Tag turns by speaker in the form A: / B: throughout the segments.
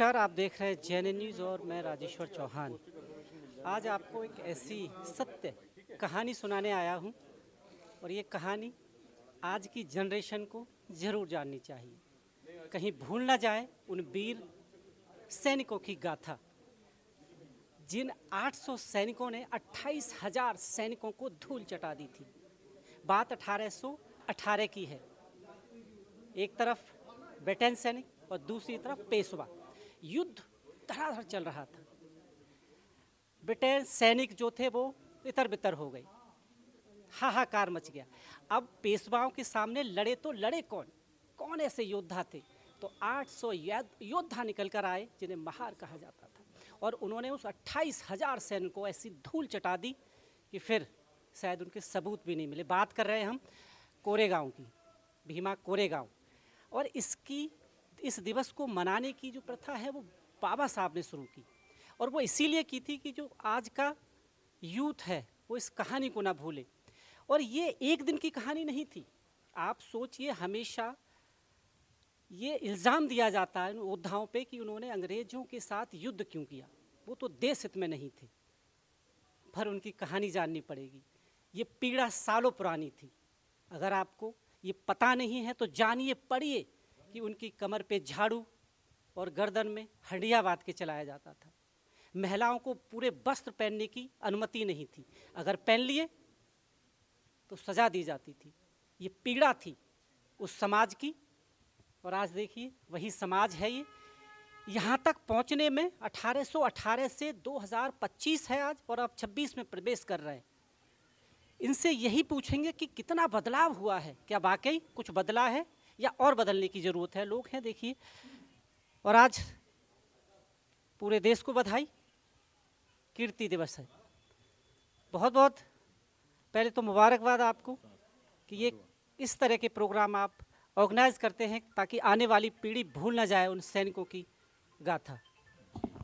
A: नमस्कार, आप देख रहे हैं जेएनएन न्यूज़ और मैं राजेश्वर चौहान। आज आपको एक ऐसी सत्य कहानी सुनाने आया हूं और ये कहानी आज की जनरेशन को ज़रूर जाननी चाहिए। कहीं भूल ना जाए उन वीर सैनिकों की गाथा, जिन 800 सैनिकों ने 28,000 सैनिकों को धूल चटा दी थी। बात 1818 की है। एक तरफ ब्रिटेन सैनिक और दूसरी तरफ पेशवा। युद्ध धड़ाधड़ चल रहा था। ब्रिटेन सैनिक जो थे वो इतर बितर हो गए, हाहाकार मच गया। अब पेशवाओं के सामने लड़े तो लड़े कौन, कौन ऐसे योद्धा थे? तो 800 योद्धा निकल कर आए जिन्हें महार कहा जाता था, और उन्होंने उस 28,000 सैनिकों को ऐसी धूल चटा दी कि फिर शायद उनके सबूत भी नहीं मिले। बात कर रहे हैं हम कोरेगांव की, भीमा कोरेगांव। और इस दिवस को मनाने की जो प्रथा है वो बाबा साहब ने शुरू की, और वो इसीलिए की थी कि जो आज का यूथ है वो इस कहानी को ना भूले। और ये एक दिन की कहानी नहीं थी। आप सोचिए, हमेशा ये इल्ज़ाम दिया जाता है उन योद्धाओं पे कि उन्होंने अंग्रेज़ों के साथ युद्ध क्यों किया, वो तो देश हित में नहीं थे। पर उनकी कहानी जाननी पड़ेगी। ये पीड़ा सालों पुरानी थी। अगर आपको ये पता नहीं है तो जानिए, पढ़िए कि उनकी कमर पे झाड़ू और गर्दन में हंडिया बांध के चलाया जाता था। महिलाओं को पूरे वस्त्र पहनने की अनुमति नहीं थी, अगर पहन लिए तो सजा दी जाती थी। ये पीड़ा थी उस समाज की, और आज देखिए वही समाज है ये। यहाँ तक पहुँचने में 1818 से 2025 है आज, और अब 26 में प्रवेश कर रहे हैं। इनसे यही पूछेंगे कि कितना बदलाव हुआ है, क्या वाकई कुछ बदला है या और बदलने की ज़रूरत है। लोग हैं देखिए। और आज पूरे देश को बधाई, कीर्ति दिवस है। बहुत बहुत पहले तो मुबारकबाद आपको कि ये इस तरह के प्रोग्राम आप ऑर्गेनाइज करते हैं ताकि आने वाली पीढ़ी भूल ना जाए उन सैनिकों की गाथा।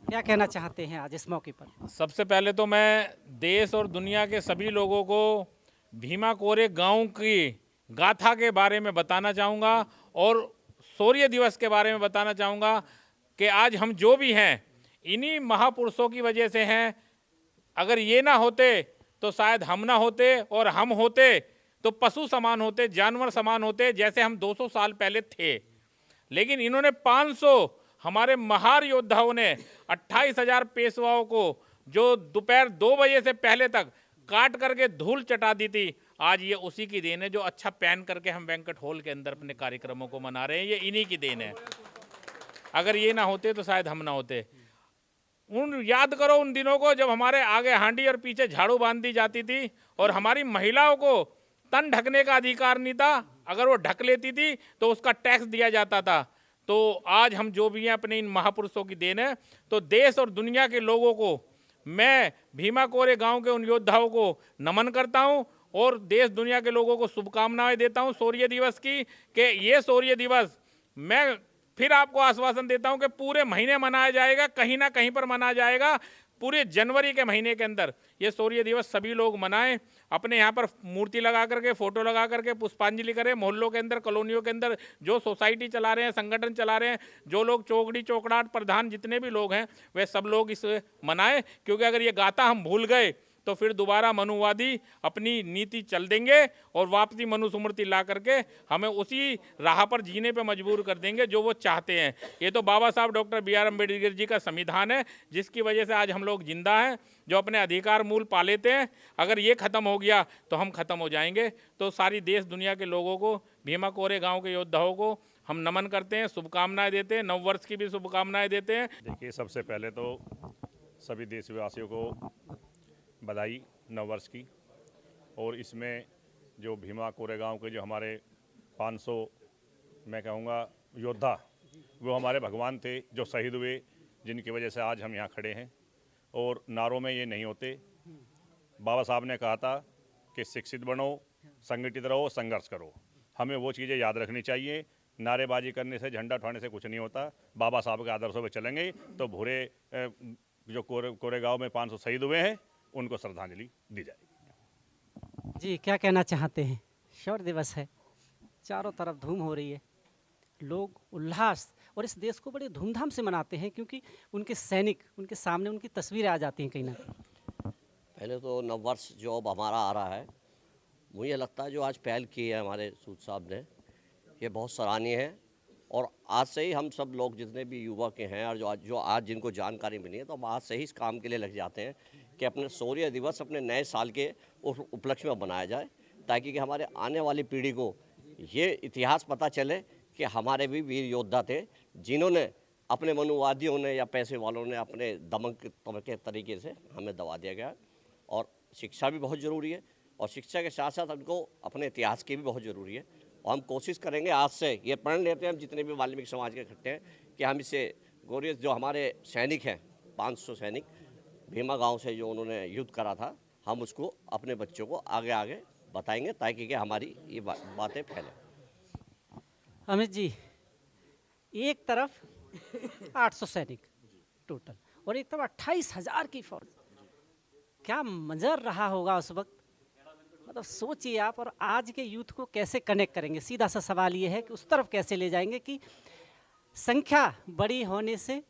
A: क्या कहना चाहते हैं आज इस मौके पर?
B: सबसे पहले तो मैं देश और दुनिया के सभी लोगों को भीमा कोरे गांव की गाथा के बारे में बताना चाहूँगा और शौर्य दिवस के बारे में बताना चाहूँगा कि आज हम जो भी हैं इन्हीं महापुरुषों की वजह से हैं। अगर ये ना होते तो शायद हम ना होते, और हम होते तो पशु समान होते, जानवर समान होते, जैसे हम 200 साल पहले थे। लेकिन इन्होंने 500 हमारे महार योद्धाओं ने 28,000 पेशवाओं को जो दोपहर 2 बजे से पहले तक काट करके धूल चटा दी थी, आज ये उसी की देन है। जो अच्छा पहन करके हम बैंक्वेट हॉल के अंदर अपने कार्यक्रमों को मना रहे हैं, ये इन्हीं की देन है। अगर ये ना होते तो शायद हम ना होते। याद करो उन दिनों को जब हमारे आगे हांडी और पीछे झाड़ू बांध दी जाती थी, और हमारी महिलाओं को तन ढकने का अधिकार नहीं था। अगर वो ढक लेती थी तो उसका टैक्स दिया जाता था। तो आज हम जो भी हैं अपने इन महापुरुषों की देन है। तो देश और दुनिया के लोगों को मैं भीमा कोरे गांव के उन योद्धाओं को नमन करता हूं, और देश दुनिया के लोगों को शुभकामनाएं देता हूं शौर्य दिवस की। कि ये शौर्य दिवस मैं फिर आपको आश्वासन देता हूं कि पूरे महीने मनाया जाएगा, कहीं ना कहीं पर मनाया जाएगा। पूरे जनवरी के महीने के अंदर ये शौर्य दिवस सभी लोग मनाएं। अपने यहाँ पर मूर्ति लगा करके, फोटो लगा करके पुष्पांजलि करें। मोहल्लों के अंदर, कॉलोनियों के अंदर जो सोसाइटी चला रहे हैं, संगठन चला रहे हैं, जो लोग चौकड़ी चौकड़ाट प्रधान जितने भी लोग हैं, वे सब लोग इस मनाएं। क्योंकि अगर ये गाथा हम भूल गए तो फिर दोबारा मनुवादी अपनी नीति चल देंगे और वापसी मनुस्मृति ला करके हमें उसी राह पर जीने पे मजबूर कर देंगे जो वो चाहते हैं। ये तो बाबा साहब डॉक्टर B.R. अम्बेडकर जी का संविधान है, जिसकी वजह से आज हम लोग जिंदा हैं, जो अपने अधिकार मूल पा लेते हैं। अगर ये ख़त्म हो गया तो हम ख़त्म हो जाएंगे। तो सारी देश दुनिया के लोगों को, भीमा कोरे गाँव के योद्धाओं को हम नमन करते हैं, शुभकामनाएँ देते हैं, नववर्ष की भी शुभकामनाएँ देते हैं।
C: देखिए, सबसे पहले तो सभी देशवासियों को बधाई नववर्ष की। और इसमें जो भीमा कोरेगांव के जो हमारे 500 मैं कहूँगा योद्धा, वो हमारे भगवान थे जो शहीद हुए, जिनकी वजह से आज हम यहाँ खड़े हैं। और नारों में ये नहीं होते। बाबा साहब ने कहा था कि शिक्षित बनो, संगठित रहो, संघर्ष करो। हमें वो चीज़ें याद रखनी चाहिए। नारेबाजी करने से, झंडा उठाने से कुछ नहीं होता। बाबा साहब के आदर्शों पर चलेंगे तो भूरे जो कोरेगांव में 500 शहीद हुए हैं उनको श्रद्धांजलि दी जाएगी।
A: जी, क्या कहना चाहते हैं? शौर्य दिवस है, चारों तरफ धूम हो रही है, लोग उल्लास और इस देश को बड़े धूमधाम से मनाते हैं, क्योंकि उनके सैनिक, उनके सामने उनकी तस्वीरें आ जाती हैं कहीं ना कहीं।
D: पहले तो नववर्ष जो अब हमारा आ रहा है, मुझे लगता है जो आज पहल की है हमारे सूद साहब ने, ये बहुत सराहनीय है। और आज से ही हम सब लोग जितने भी युवा के हैं और जो आज जिनको जानकारी मिली है, तो हम आज से ही इस काम के लिए लग जाते हैं कि अपने शौर्य दिवस अपने नए साल के उस उपलक्ष्य में बनाया जाए, ताकि कि हमारे आने वाली पीढ़ी को ये इतिहास पता चले कि हमारे भी वीर योद्धा थे, जिन्होंने अपने मनुवादियों ने या पैसे वालों ने अपने दमन के तरीके से हमें दबा दिया गया। और शिक्षा भी बहुत ज़रूरी है, और शिक्षा के साथ साथ उनको अपने इतिहास की भी बहुत ज़रूरी है। और हम कोशिश करेंगे आज से ये प्रण लेते हैं हम जितने भी वाल्मीकि समाज के इकट्ठे हैं कि हम इसे गोरियस जो हमारे सैनिक हैं 500 सैनिक भीमा गांव से जो उन्होंने युद्ध करा था, हम उसको अपने बच्चों को आगे आगे बताएंगे, ताकि कि हमारी ये बातें फैलें।
A: अमित जी, एक तरफ 800 सैनिक टोटल और एक तरफ 28,000 की फौज, क्या मंजर रहा होगा उस वक्त, मतलब सोचिए आप। और आज के यूथ को कैसे कनेक्ट करेंगे, सीधा सा सवाल ये है कि उस तरफ कैसे ले जाएंगे कि संख्या बड़ी होने से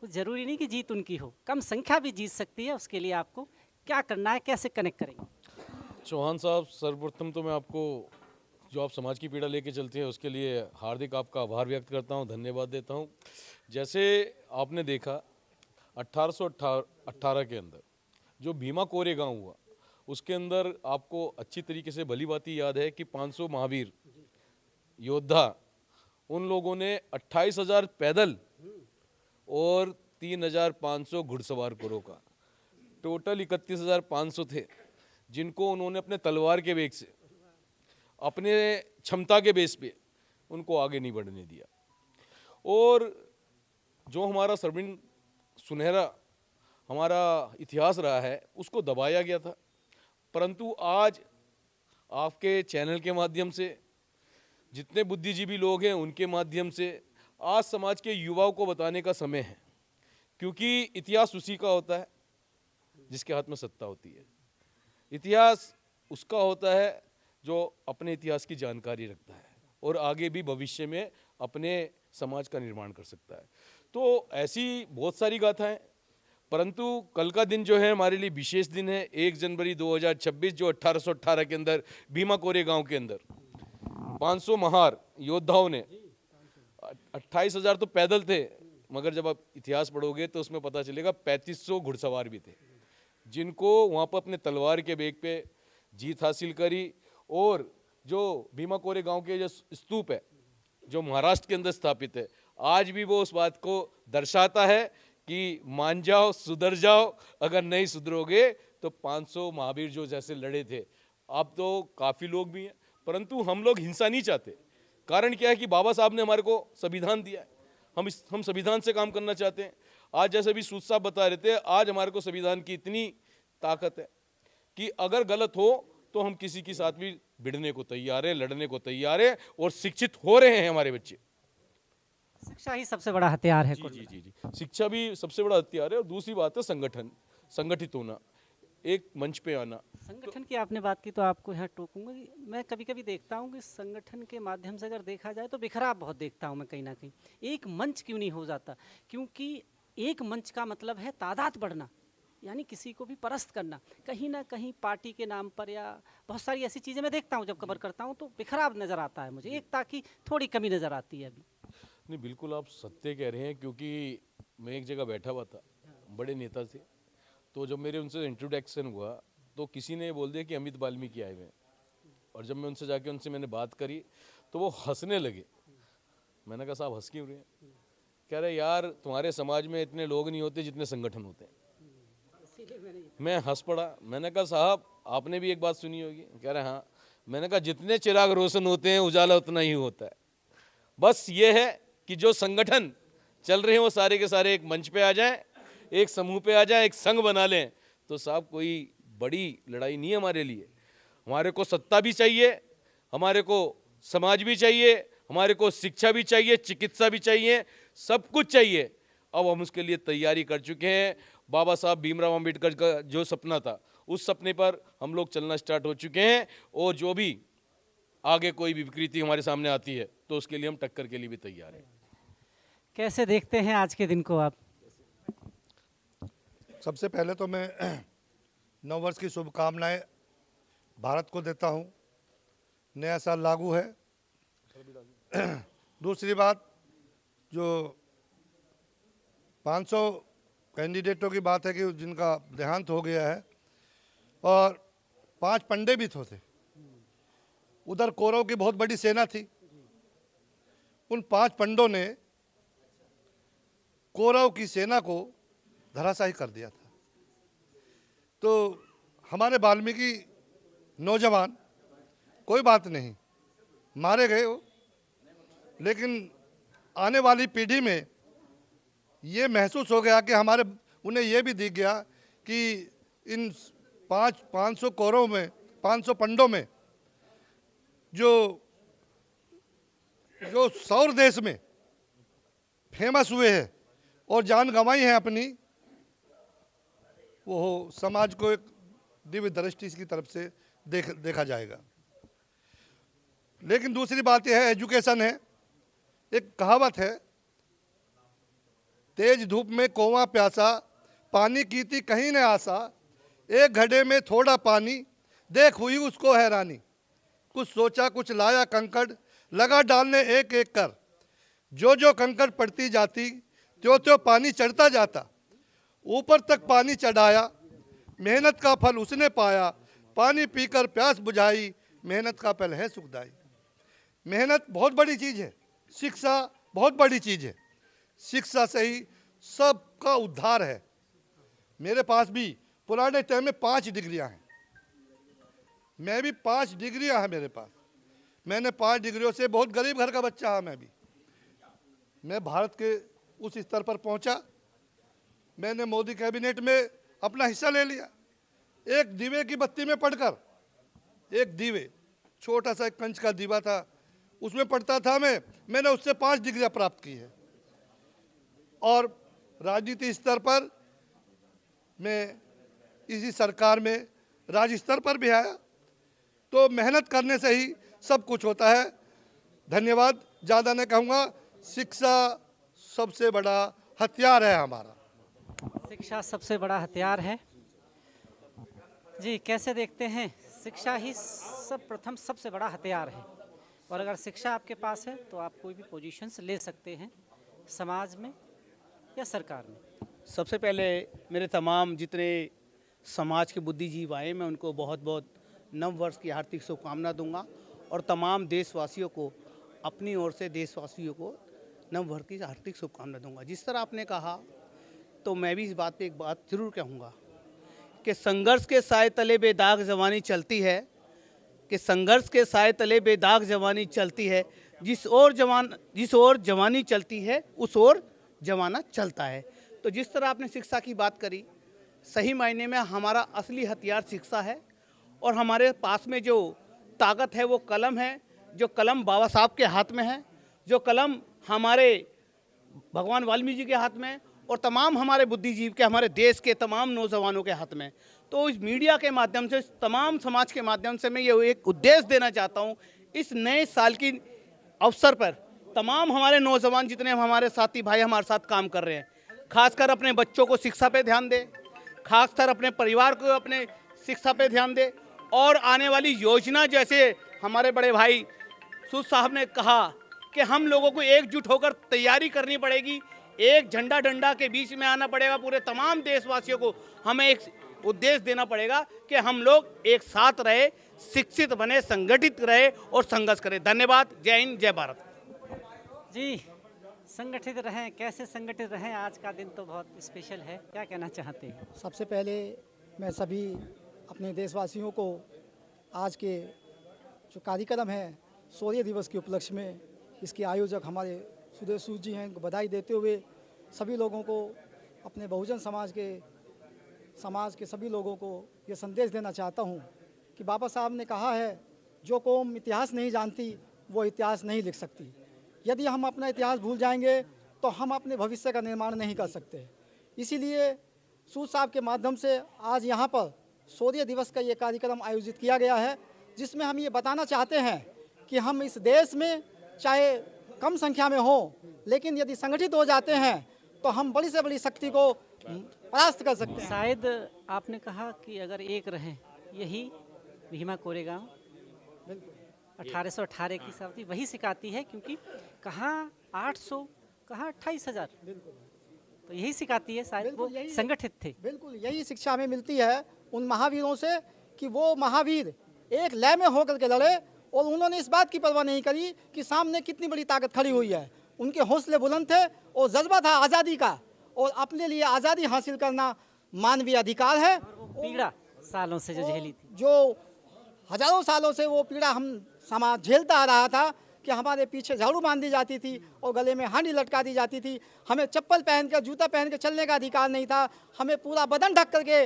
A: कुछ ज़रूरी नहीं कि जीत उनकी हो, कम संख्या भी जीत सकती है। उसके लिए आपको क्या करना है, कैसे कनेक्ट करेंगे?
E: चौहान साहब, सर्वप्रथम तो मैं आपको जो आप समाज की पीड़ा लेके चलते हैं उसके लिए हार्दिक आपका आभार व्यक्त करता हूं, धन्यवाद देता हूं। जैसे आपने देखा 1818 के अंदर जो भीमा कोरेगांव हुआ, उसके अंदर आपको अच्छी तरीके से भली बाती याद है कि 500 महावीर योद्धा, उन लोगों ने 28,000 पैदल और 3,500 घुड़सवार को रोका। टोटल 31,500 थे, जिनको उन्होंने अपने तलवार के वेग से, अपने क्षमता के बेस पे उनको आगे नहीं बढ़ने दिया। और जो हमारा स्वर्णिम सुनहरा हमारा इतिहास रहा है, उसको दबाया गया था। परंतु आज आपके चैनल के माध्यम से, जितने बुद्धिजीवी लोग हैं उनके माध्यम से, आज समाज के युवाओं को बताने का समय है। क्योंकि इतिहास उसी का होता है जिसके हाथ में सत्ता होती है। इतिहास उसका होता है जो अपने इतिहास की जानकारी रखता है और आगे भी भविष्य में अपने समाज का निर्माण कर सकता है। तो ऐसी बहुत सारी गाथाएं, परंतु कल का दिन जो है हमारे लिए विशेष दिन है। 1 जनवरी 2026 जो 1818 के अंदर भीमा कोरेगांव के अंदर 500 महार योद्धाओं ने, 28,000 तो पैदल थे, मगर जब आप इतिहास पढ़ोगे तो उसमें पता चलेगा 3500 घुड़सवार भी थे, जिनको वहाँ पर अपने तलवार के बेग पे जीत हासिल करी। और जो भीमा कोरेगांव के जो स्तूप है जो महाराष्ट्र के अंदर स्थापित है, आज भी वो उस बात को दर्शाता है कि मान जाओ, सुधर जाओ, अगर नहीं सुधरोगे तो 500 महावीर जो जैसे लड़े थे, अब तो काफ़ी लोग भी हैं, परंतु हम लोग हिंसा नहीं चाहते। कारण क्या है कि बाबा साहब ने हमारे को संविधान दिया है, हम संविधान से काम करना चाहते हैं। आज जैसे भी सूद साहब बता रहे थे, आज हमारे को संविधान की इतनी ताकत है कि अगर गलत हो तो हम किसी के साथ भी भिड़ने को तैयार है, लड़ने को तैयार है, और शिक्षित हो रहे हैं हमारे बच्चे।
A: शिक्षा ही सबसे बड़ा हथियार है।
E: जी जी जी जी, शिक्षा भी सबसे बड़ा हथियार है। और दूसरी बात है संगठन, संगठित होना, एक मंच पे आना।
A: संगठन की आपने बात की तो आपको यहाँ टोकूंगा कि मैं कभी कभी देखता हूँ कि संगठन के माध्यम से अगर देखा जाए तो बिखराव बहुत देखता हूँ मैं कहीं ना कहीं। एक मंच क्यों नहीं हो जाता? क्योंकि एक मंच का मतलब है तादाद बढ़ना, यानी किसी को भी परस्त करना। कहीं ना कहीं पार्टी के नाम पर या बहुत सारी ऐसी चीज़ें मैं देखता हूँ, जब कवर करता हूँ तो बिखराव नज़र आता है मुझे, एकता की थोड़ी कमी नज़र आती है अभी।
E: नहीं, बिल्कुल आप सत्य कह रहे हैं। क्योंकि मैं एक जगह बैठा हुआ था, बड़े नेता थे, तो जब मेरे उनसे इंट्रोडक्शन हुआ तो किसी ने बोल दिया कि अमित वाल्मीकि आए हुए हैं। और जब मैं उनसे जाके उनसे मैंने बात करी तो वो हंसने लगे। मैंने कहा साहब हंस क्यों रहे हैं? कह रहे यार तुम्हारे समाज में इतने लोग नहीं होते जितने संगठन होते हैं। मैं हंस पड़ा। मैंने कहा साहब आपने भी एक बात सुनी होगी। कह रहे हाँ। मैंने कहा जितने चिराग रोशन होते हैं उजाला उतना ही होता है। बस ये है कि जो संगठन चल रहे हैं वो सारे के सारे एक मंच पे आ जाएं, एक समूह पे आ जाएं, एक संघ बना लें, तो साहब कोई बड़ी लड़ाई नहीं है हमारे लिए। हमारे को सत्ता भी चाहिए, हमारे को समाज भी चाहिए, हमारे को शिक्षा भी चाहिए, चिकित्सा भी चाहिए, सब कुछ चाहिए। अब हम उसके लिए तैयारी कर चुके हैं। बाबा साहब भीमराव अंबेडकर का जो सपना था, उस सपने पर हम लोग चलना स्टार्ट हो चुके हैं। और जो भी आगे कोई भी विकृति हमारे सामने आती है तो उसके लिए हम टक्कर के लिए भी तैयार हैं।
A: कैसे देखते हैं आज के दिन को आप?
F: सबसे पहले तो मैं नव वर्ष की शुभकामनाएं भारत को देता हूं। नया साल लागू है। दूसरी बात, जो 500 कैंडिडेटों की बात है कि जिनका देहांत हो गया है और 5 पंडे भी थे। उधर कौरव की बहुत बड़ी सेना थी। उन 5 पंडों ने कौरव की सेना को धराशायी कर दिया था। तो हमारे वाल्मीकि नौजवान, कोई बात नहीं, मारे गए हो, लेकिन आने वाली पीढ़ी में ये महसूस हो गया कि उन्हें ये भी दिख गया कि इन 500 कौरवों में, 500 पंडों में जो सौर देश में फेमस हुए हैं और जान गंवाई है अपनी, वो समाज को एक दिव्य दृष्टि की तरफ से देखा जाएगा। लेकिन दूसरी बात यह है, एजुकेशन है। एक कहावत है, तेज धूप में कौवा प्यासा, पानी की थी कहीं न आशा, एक घड़े में थोड़ा पानी, देख हुई उसको हैरानी, कुछ सोचा कुछ लाया कंकड़, लगा डालने एक एक कर, जो कंकड़ पड़ती जाती त्यों पानी चढ़ता जाता, ऊपर तक पानी चढ़ाया, मेहनत का फल उसने पाया, पानी पीकर प्यास बुझाई, मेहनत का फल है सुखदाई। मेहनत बहुत बड़ी चीज़ है, शिक्षा बहुत बड़ी चीज़ है। शिक्षा से ही सबका उद्धार है। मेरे पास भी पुराने टाइम में 5 डिग्रियां हैं। मैं भी 5 डिग्रियां हैं मेरे पास। मैंने 5 डिग्रियों से, बहुत गरीब घर का बच्चा हाँ मैं भारत के उस स्तर पर पहुंचा। मैंने मोदी कैबिनेट में अपना हिस्सा ले लिया। एक दीवे की बत्ती में पढ़कर, एक दीवे, छोटा सा एक कंच का दीवा था, उसमें पढ़ता था मैंने उससे 5 डिग्रियां प्राप्त की है। और राजनीति स्तर पर मैं इसी सरकार में राज्य स्तर पर भी आया। तो मेहनत करने से ही सब कुछ होता है। धन्यवाद। ज़्यादा नहीं कहूँगा। शिक्षा सबसे बड़ा हथियार है हमारा।
A: शिक्षा सबसे बड़ा हथियार है। जी, कैसे देखते हैं? शिक्षा ही प्रथम सबसे बड़ा हथियार है, और अगर शिक्षा आपके पास है तो आप कोई भी पोजीशंस ले सकते हैं समाज में या सरकार में।
G: सबसे पहले मेरे तमाम जितने समाज के बुद्धिजीवी आए, मैं उनको बहुत बहुत नव वर्ष की हार्दिक शुभकामना दूंगा, और तमाम देशवासियों को, अपनी ओर से देशवासियों को नव वर्ष की हार्दिक शुभकामना दूंगा। जिस तरह आपने कहा, तो मैं भी इस बात पे एक बात जरूर कहूँगा कि संघर्ष के साए तले बेदाग जवानी चलती है, कि संघर्ष के साए तले बेदाग जवानी चलती है, जिस ओर जवानी चलती है उस ओर जमाना चलता है। तो जिस तरह आपने शिक्षा की बात करी, सही मायने में हमारा असली हथियार शिक्षा है, और हमारे पास में जो ताकत है वो कलम है। जो कलम बाबा साहब के हाथ में है, जो कलम हमारे भगवान वाल्मीकि जी के हाथ में, और तमाम हमारे बुद्धिजीवी के, हमारे देश के तमाम नौजवानों के हाथ में। तो इस मीडिया के माध्यम से, तमाम समाज के माध्यम से मैं ये एक उद्देश्य देना चाहता हूँ, इस नए साल की अवसर पर तमाम हमारे नौजवान, जितने हमारे साथी भाई हमारे साथ काम कर रहे हैं, खासकर अपने बच्चों को शिक्षा पे ध्यान दें, खासकर अपने परिवार को अपने शिक्षा पे ध्यान दें, और आने वाली योजना, जैसे हमारे बड़े भाई सूद साहब ने कहा कि हम लोगों को एकजुट होकर तैयारी करनी पड़ेगी, एक झंडा डंडा के बीच में आना पड़ेगा। पूरे तमाम देशवासियों को हमें एक उद्देश्य देना पड़ेगा कि हम लोग एक साथ रहे, शिक्षित बने, संगठित रहे और संघर्ष करें। धन्यवाद। जय हिंद, जय भारत।
A: जी, संगठित रहें। कैसे संगठित रहें? आज का दिन तो बहुत स्पेशल है, क्या कहना चाहते हैं?
H: सबसे पहले मैं सभी अपने देशवासियों को आज के जो कार्यक्रम है शौर्य दिवस के उपलक्ष्य में, इसके आयोजक हमारे सुदेश सूद जी हैं, इनको बधाई देते हुए सभी लोगों को, अपने बहुजन समाज के सभी लोगों को ये संदेश देना चाहता हूँ कि बाबा साहब ने कहा है, जो कौम इतिहास नहीं जानती वो इतिहास नहीं लिख सकती। यदि हम अपना इतिहास भूल जाएंगे तो हम अपने भविष्य का निर्माण नहीं कर सकते। इसीलिए सूद साहब के माध्यम से आज यहाँ पर शौर्य दिवस का ये कार्यक्रम आयोजित किया गया है, जिसमें हम ये बताना चाहते हैं कि हम इस देश में चाहे कम संख्या में हो, लेकिन यदि संगठित हो जाते हैं तो हम बड़ी से बड़ी शक्ति को परास्त कर सकते हैं।
A: शायद आपने कहा कि अगर एक रहें, यही भीमा कोरेगांव 1818 की शताब्दी वही सिखाती है, क्योंकि कहाँ 800 कहाँ 28,000, तो यही सिखाती है, शायद वो
H: बिल्कुल यही-
A: संगठित थे।
H: बिल्कुल यही शिक्षा हमें मिलती है उन महावीरों से कि वो महावीर एक लय में होकर के लड़े और उन्होंने इस बात की परवाह नहीं करी कि सामने कितनी बड़ी ताकत खड़ी हुई है। उनके हौसले बुलंद थे और जज्बा था आज़ादी का, और अपने लिए आज़ादी हासिल करना मानवीय अधिकार है।
A: पीड़ा सालों से जो झेली थी,
H: जो हजारों सालों से वो पीड़ा हम समाज झेलता आ रहा था कि हमारे पीछे झाड़ू बांध दी जाती थी और गले में हांडी लटका दी जाती थी, हमें चप्पल पहनकर जूता पहन कर चलने का अधिकार नहीं था, हमें पूरा बदन ढक करके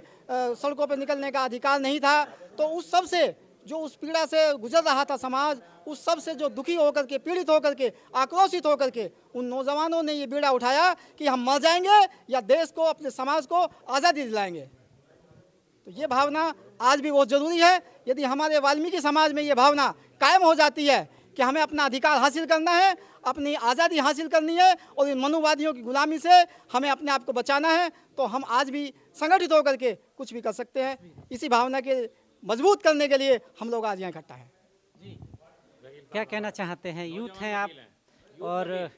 H: सड़कों पर निकलने का अधिकार नहीं था। तो उस सब से, जो उस पीड़ा से गुजर रहा था समाज, उस सब से जो दुखी होकर के, पीड़ित होकर के, आक्रोशित होकर के उन नौजवानों ने ये बीड़ा उठाया कि हम मर जाएंगे या देश को, अपने समाज को आज़ादी दिलाएंगे। तो ये भावना आज भी बहुत ज़रूरी है। यदि हमारे वाल्मीकि समाज में ये भावना कायम हो जाती है कि हमें अपना अधिकार हासिल करना है, अपनी आज़ादी हासिल करनी है और इन मनुवादियों की गुलामी से हमें अपने आप को बचाना है, तो हम आज भी संगठित होकर के कुछ भी कर सकते हैं। इसी भावना के मजबूत करने के लिए हम लोग आज यहाँ इकट्ठा हैं।
A: क्या कहना चाहते हैं? यूथ हैं आप, और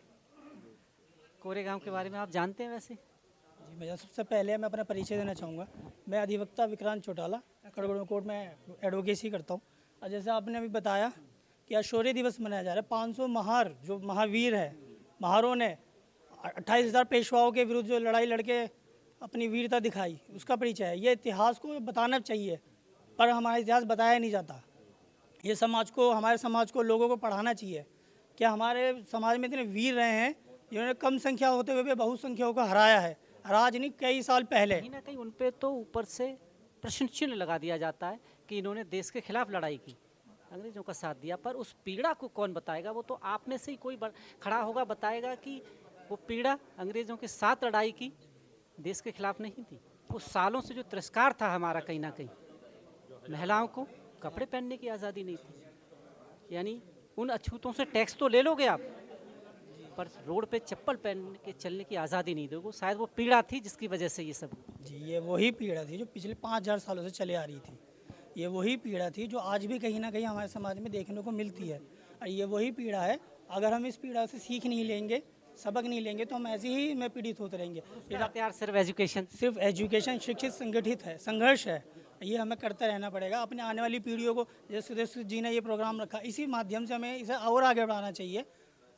A: कोरेगांव के बारे में आप जानते हैं वैसे?
I: जी, मैं सबसे पहले मैं अपना परिचय देना चाहूँगा। मैं अधिवक्ता विक्रांत चौटाला, खड़गपुर कोर्ट में एडवोकेसी करता हूँ। और जैसे आपने अभी बताया कि आज शौर्य दिवस मनाया जा रहा है, 500 महार जो महावीर है, महारों ने 28,000 पेशवाओं के विरुद्ध जो लड़ाई लड़के अपनी वीरता दिखाई, उसका परिचय है। ये इतिहास को बताना चाहिए, पर हमारा इतिहास बताया नहीं जाता। ये समाज को, हमारे समाज को, लोगों को पढ़ाना चाहिए कि हमारे समाज में इतने वीर रहे हैं जिन्होंने कम संख्या होते हुए भी बहुसंख्याओं को हराया है। आज नहीं, कई साल पहले।
A: कहीं ना कहीं उन पे तो ऊपर से प्रश्न चिन्ह लगा दिया जाता है कि इन्होंने देश के खिलाफ लड़ाई की, अंग्रेजों का साथ दिया, पर उस पीड़ा को कौन बताएगा? वो तो आप में से ही कोई खड़ा होगा, बताएगा कि वो पीड़ा अंग्रेजों के साथ लड़ाई की, देश के खिलाफ नहीं थी। वो सालों से जो तिरस्कार था हमारा, कहीं ना कहीं महिलाओं को कपड़े पहनने की आज़ादी नहीं थी, यानी उन अछूतों से टैक्स तो ले लोगे आप, पर रोड पे चप्पल पहन के चलने की आज़ादी नहीं दोगे। शायद वो पीड़ा थी जिसकी वजह से ये सब।
I: जी, ये वही पीड़ा थी जो पिछले 5,000 सालों से चले आ रही थी। ये वही पीड़ा थी जो आज भी कहीं ना कहीं हमारे समाज में देखने को मिलती है। और ये वही पीड़ा है, अगर हम इस पीड़ा से सीख नहीं लेंगे, सबक नहीं लेंगे, तो हम ऐसे ही में पीड़ित होते रहेंगे।
A: हथियार सिर्फ एजुकेशन,
I: सिर्फ एजुकेशन, शिक्षित, संगठित है, संघर्ष है, ये हमें करते रहना पड़ेगा। अपने आने वाली पीढ़ियों को, जैसे सुदेश जी ने ये प्रोग्राम रखा, इसी माध्यम से हमें इसे और आगे बढ़ाना चाहिए।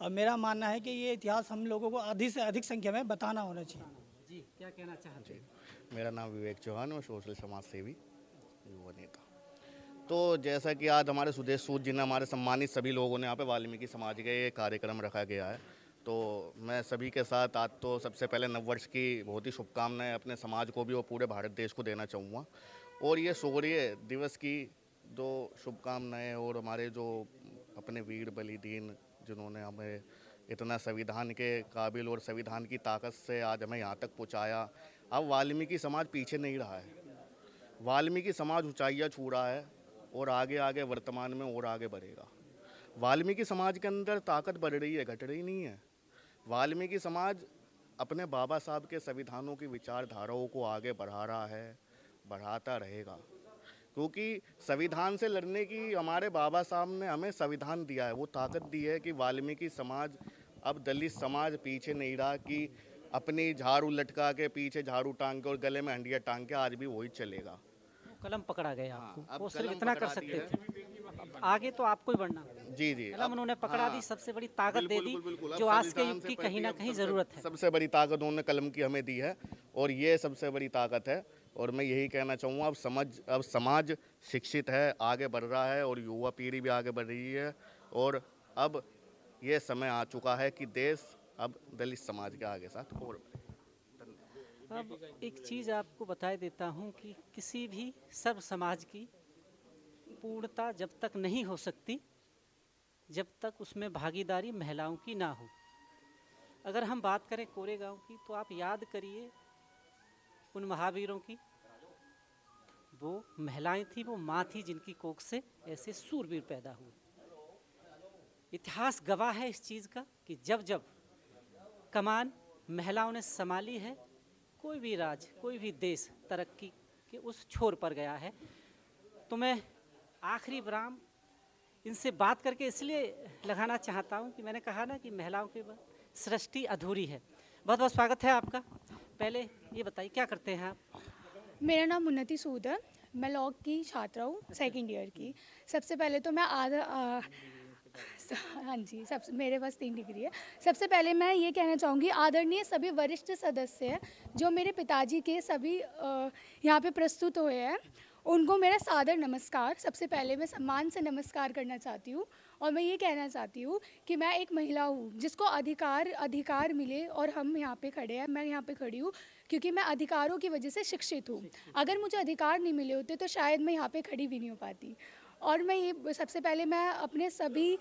I: और मेरा मानना है कि ये इतिहास हम लोगों को अधिक से अधिक संख्या में बताना होना चाहिए।
A: जी, क्या कहना चाहते हैं?
J: मेरा नाम विवेक चौहान और सोशल समाज सेवी युवा नेता। तो जैसा कि आज हमारे सुदेश सूद जी ने, हमारे सम्मानित सभी लोगों ने यहाँ पे वाल्मीकि समाज का ये कार्यक्रम रखा गया है, तो मैं सभी के साथ आज तो सबसे पहले नववर्ष की बहुत ही शुभकामनाएं अपने समाज को भी और पूरे भारत देश को देना चाहूँगा। और ये शौर्य दिवस की जो शुभकामनाएं, और हमारे जो अपने वीर बलिदीन जिन्होंने हमें इतना संविधान के काबिल और संविधान की ताकत से आज हमें यहाँ तक पहुँचाया। अब वाल्मीकि समाज पीछे नहीं रहा है, वाल्मीकि समाज ऊंचाइयाँ छू रहा है और आगे आगे वर्तमान में और आगे बढ़ेगा। वाल्मीकि समाज के अंदर ताकत बढ़ रही है, घट रही नहीं है। वाल्मीकि समाज अपने बाबा साहब के संविधानों की विचारधाराओं को आगे बढ़ा रहा है, बढ़ाता रहेगा, क्योंकि संविधान से लड़ने की हमारे बाबा साहब ने हमें संविधान दिया है, वो ताकत दी है कि वाल्मीकि समाज, अब दलित समाज पीछे नहीं रहा कि अपनी झाड़ू लटका के, पीछे झाड़ू टांग के और गले में हंडिया टांग के, आज भी वही चलेगा।
A: कलम पकड़ा गया आपको,
J: अब
A: वो सिर्फ
J: कलम
A: इतना कर
J: पकड़ा दी
A: सकते
J: है।
A: थे, अब आगे तो आपको ही बढ़ना।
J: जी जी,
A: कलम उन्होंने पकड़ा दी, सबसे बड़ी ताकत दे दी,
J: अब
A: जो आज के
J: संविधान
A: युग
J: से
A: की कहीं ना
J: अब
A: कहीं ज़रूरत है।
J: सबसे बड़ी ताकत उन्होंने कलम की हमें दी है, और ये सबसे बड़ी ताकत है। और मैं यही कहना चाहूँगा, अब समाज शिक्षित है, आगे बढ़ रहा है, और युवा पीढ़ी भी आगे बढ़ रही है, और अब ये समय आ चुका है कि देश अब दलित समाज के आगे साथ और बढ़े।
A: अब एक चीज़ आपको बता देता हूँ कि किसी भी सर्व समाज की पूर्णता जब तक नहीं हो सकती, जब तक उसमें भागीदारी महिलाओं की ना हो। अगर हम बात करें कोरेगांव की, तो आप याद करिए उन महावीरों की, वो महिलाएं थी, वो माँ थी जिनकी कोख से ऐसे सूरवीर पैदा हुए। इतिहास गवाह है इस चीज़ का कि जब जब कमान महिलाओं ने संभाली है, कोई भी राज्य, कोई भी देश तरक्की के उस छोर पर गया है। तो मैं आखिरी विराम इनसे बात करके इसलिए लगाना चाहता हूं कि मैंने कहा ना कि महिलाओं की सृष्टि अधूरी है। बहुत बहुत स्वागत है आपका। पहले ये बताइए क्या करते हैं आप?
K: मेरा नाम उन्नति सूद है। मैं लॉ की छात्रा हूँ, सेकंड ईयर की। सबसे पहले तो मैं हाँ जी, मेरे पास 3 डिग्री है। सबसे पहले मैं ये कहना चाहूँगी, आदरणीय सभी वरिष्ठ सदस्य हैं जो मेरे पिताजी के सभी यहाँ पे प्रस्तुत हुए हैं, उनको मेरा सादर नमस्कार। सबसे पहले मैं सम्मान से नमस्कार करना चाहती हूँ और मैं ये कहना चाहती हूँ कि मैं एक महिला हूँ जिसको अधिकार मिले और हम यहाँ पे खड़े हैं। मैं यहाँ पे खड़ी हूँ क्योंकि मैं अधिकारों की वजह से शिक्षित हूँ। अगर मुझे अधिकार नहीं मिले होते तो शायद मैं यहाँ पे खड़ी भी नहीं हो पाती। और मैं ये सबसे पहले मैं अपने सभी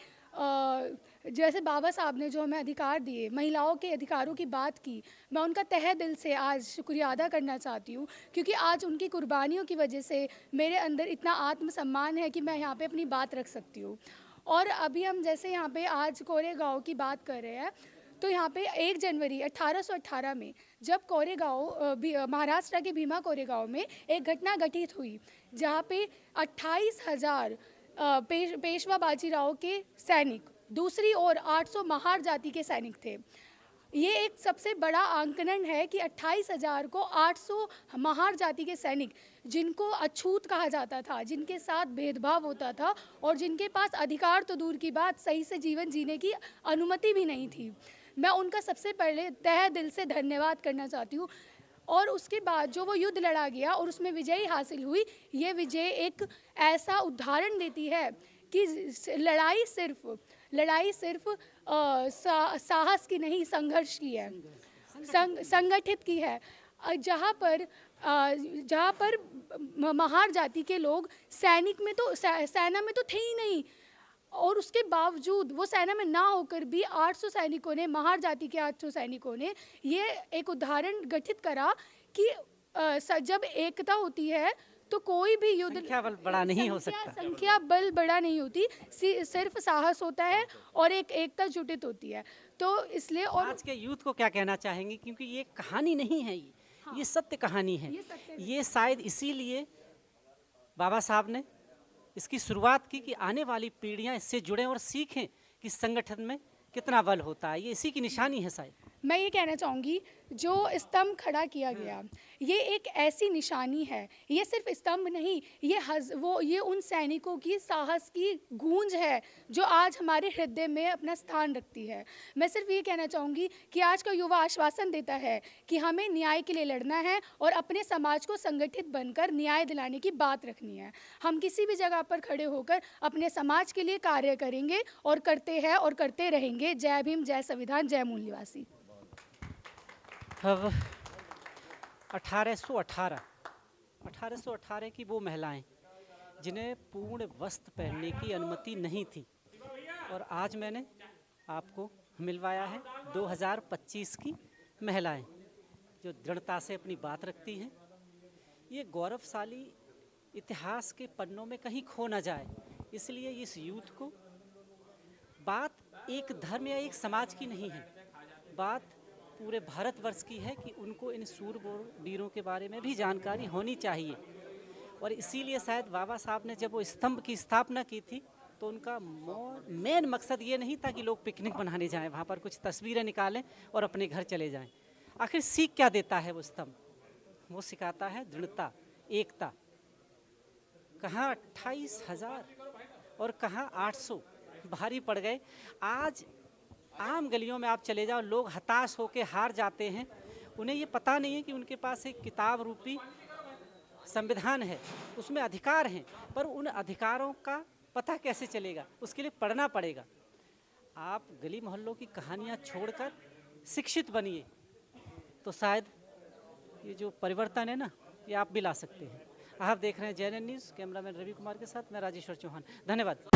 K: जैसे बाबा साहब ने जो हमें अधिकार दिए, महिलाओं के अधिकारों की बात की, मैं उनका तहे दिल से आज शुक्रिया अदा करना चाहती हूँ क्योंकि आज उनकी कुर्बानियों की वजह से मेरे अंदर इतना आत्मसम्मान है कि मैं यहाँ पे अपनी बात रख सकती हूँ। और अभी हम जैसे यहाँ पे आज कोरेगांव की बात कर रहे हैं, तो यहाँ पे 1 जनवरी 1818 में जब कोरेगांव महाराष्ट्र के भीमा कोरेगांव में एक घटना घटित हुई जहाँ पे 28,000 पेशवा बाजीराव के सैनिक, दूसरी ओर 800 महार जाति के सैनिक थे। ये एक सबसे बड़ा आंकलन है कि 28,000 को 800 महार जाति के सैनिक, जिनको अछूत कहा जाता था, जिनके साथ भेदभाव होता था और जिनके पास अधिकार तो दूर की बात, सही से जीवन जीने की अनुमति भी नहीं थी, मैं उनका सबसे पहले तहे दिल से धन्यवाद करना चाहती हूँ। और उसके बाद जो वो युद्ध लड़ा गया और उसमें विजयी हासिल हुई, ये विजय एक ऐसा उदाहरण देती है कि लड़ाई सिर्फ साहस की नहीं, संघर्ष की है, संगठित की है। जहाँ पर महार जाति के लोग सेना में तो थे ही नहीं, और उसके बावजूद वो सेना में ना होकर भी 800 सैनिकों ने, महार जाति के 800 सैनिकों ने ये एक उदाहरण गठित करा कि जब एकता होती है तो कोई भी युद्ध
A: संख्या बल बड़ा नहीं हो सकता।
K: संख्या बल बड़ा नहीं होती, सिर्फ साहस होता है और एक एकता जुटित होती है। तो इसलिए और
A: आज के यूथ को क्या कहना चाहेंगे, क्योंकि ये कहानी नहीं है, ये सत्य कहानी है। ये शायद इसीलिए बाबा साहब ने इसकी शुरुआत की कि आने वाली पीढ़ियां इससे जुड़ें और सीखें कि संगठन में कितना बल होता है। ये इसी की निशानी है शायद।
K: मैं ये कहना चाहूँगी, जो स्तंभ खड़ा किया गया ये एक ऐसी निशानी है, ये सिर्फ स्तंभ नहीं, ये उन सैनिकों की साहस की गूंज है जो आज हमारे हृदय में अपना स्थान रखती है। मैं सिर्फ ये कहना चाहूँगी कि आज का युवा आश्वासन देता है कि हमें न्याय के लिए लड़ना है और अपने समाज को संगठित बनकर न्याय दिलाने की बात रखनी है। हम किसी भी जगह पर खड़े होकर अपने समाज के लिए कार्य करेंगे और करते हैं और करते रहेंगे। जय भीम, जय संविधान, जय मूल निवासी।
A: अब 1818 की वो महिलाएं जिन्हें पूर्ण वस्त्र पहनने की अनुमति नहीं थी, और आज मैंने आपको मिलवाया है 2025 की महिलाएं जो दृढ़ता से अपनी बात रखती हैं। ये गौरवशाली इतिहास के पन्नों में कहीं खो ना जाए, इसलिए इस यूथ को बात एक धर्म या एक समाज की नहीं है, बात पूरे भारतवर्ष की है कि उनको इन शूरवीरों के बारे में भी जानकारी होनी चाहिए। और इसीलिए शायद बाबा साहब ने जब वो स्तंभ की स्थापना की थी तो उनका मेन मकसद ये नहीं था कि लोग पिकनिक मनाने जाएं, वहाँ पर कुछ तस्वीरें निकालें और अपने घर चले जाएं। आखिर सीख क्या देता है वो स्तंभ? वो सिखाता है दृढ़ता, एकता। कहाँ 28,000 और कहाँ 800 भारी पड़ गए। आज आम गलियों में आप चले जाओ, लोग हताश होकर हार जाते हैं। उन्हें ये पता नहीं है कि उनके पास एक किताब रूपी संविधान है, उसमें अधिकार हैं, पर उन अधिकारों का पता कैसे चलेगा? उसके लिए पढ़ना पड़ेगा। आप गली मोहल्लों की कहानियाँ छोड़कर शिक्षित बनिए, तो शायद ये जो परिवर्तन है ना, ये आप भी ला सकते हैं। आप देख रहे हैं JNN news, cameraman Ravi Kumar के साथ मैं राजेश्वर चौहान। धन्यवाद।